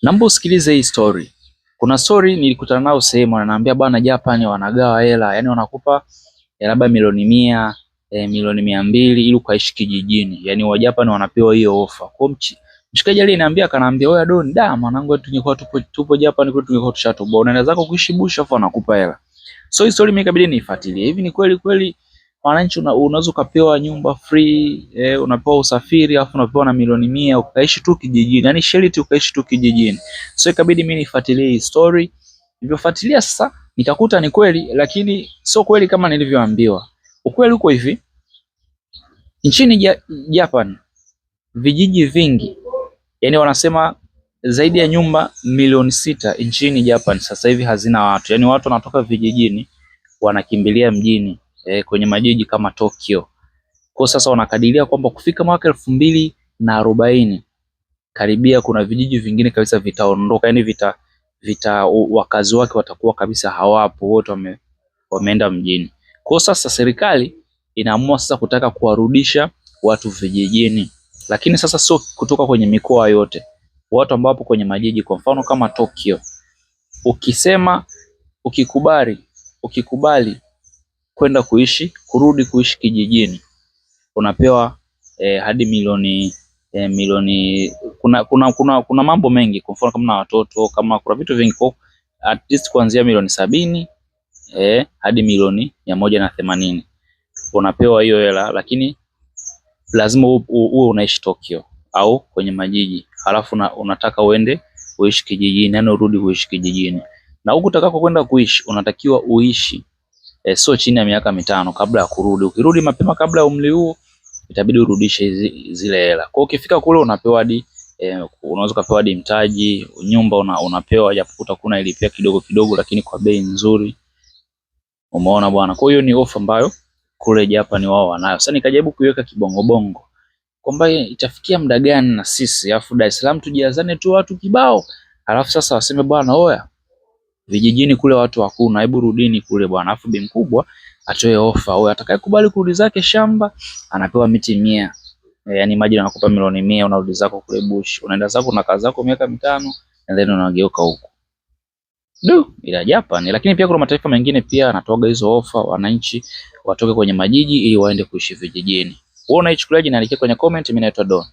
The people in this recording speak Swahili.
Naomba usikilize hii story. Kuna story nilikutana nao sehemu, wananiambia bwana Japan wanagawa hela, yani wanakupa labda milioni 100, milioni 200 ili ukaishi kijijini. Yani wa Japan wanapewa hiyo ofa. Kwa mshikaji aliniambia, akaniambia wewe Don, da mwanangu, tungekuwa tupo Japan kwetu tungekuwa tushatoboa. Unaenda zako kuishi bush afu wanakupa hela. So hii story mimi ikabidi niifuatilie. Hivi ni kweli kweli wananchi unaweza ukapewa nyumba free, unapewa usafiri afu unapewa na milioni 100 ukaishi tu kijijini. Yani shelter ukaishi tu kijijini. So ikabidi mimi nifuatilie hii story. Nilipofuatilia sasa nikakuta ni kweli, lakini sio kweli kama nilivyoambiwa. Ukweli uko hivi. Nchini Japan vijiji vingi, yani wanasema zaidi ya nyumba milioni 6 nchini Japan sasa hivi hazina watu. Yani watu wanatoka vijijini wanakimbilia mjini, kwenye majiji kama Tokyo. Kwa sasa wanakadiria kwamba kufika mwaka 2040 karibia kuna vijiji vingine kabisa vitaondoka, yani wakazi wake watakuwa kabisa hawapo, wote wameenda mjini. Kwa sasa serikali inaamua sasa kutaka kuwarudisha watu vijijini, lakini sasa sio kutoka kwenye mikoa yote, watu ambao wapo kwenye majiji. Kwa mfano kama Tokyo, ukikubali kwenda kurudi kuishi kijijini, unapewa hadi milioni kuna mambo mengi. Kwa mfano kama na watoto, kama kuna vitu vingi, kwa at least kuanzia milioni 70 hadi milioni 180 unapewa hiyo hela, lakini lazima uwe unaishi Tokyo au kwenye majiji, halafu unataka uende uishi kijijini, yani urudi kuishi kijijini. Na huku utakako kwenda kuishi unatakiwa uishi sio chini ya miaka 5 kabla ya kurudi. Ukirudi mapema kabla ya umri huo itabidi urudishe zile hela. Kwa ukifika kule unapewa hadi unaweza kupewa hadi mtaji, nyumba unapewa, japokuta kuna ilipia kidogo kidogo, lakini kwa bei nzuri. Umeona bwana. Kwa hiyo ni ofa ambayo kule Japan wao wanayo. Sasa nikajaribu kuiweka kibongo bongo kwamba itafikia muda gani na sisi afu Dar es Salaam tujazane tu watu kibao, alafu sasa waseme bwana oya vijijini kule watu hakuna, hebu rudini kule bwana. Afu bi mkubwa atoe ofa, oya atakayekubali kurudi zake shamba anapewa miti 100. Yani maji anakupa milioni 100, unarudi zako kule bush, unaenda zako na kazi zako miaka 5 and then unageuka huko. Ila Japan. Lakini pia kuna mataifa mengine pia anatoa hizo ofa, wananchi watoke kwenye majiji ili waende kuishi vijijini. Wewe unaichukuliaje? Niandikie kwenye comment. Mimi naitwa Don.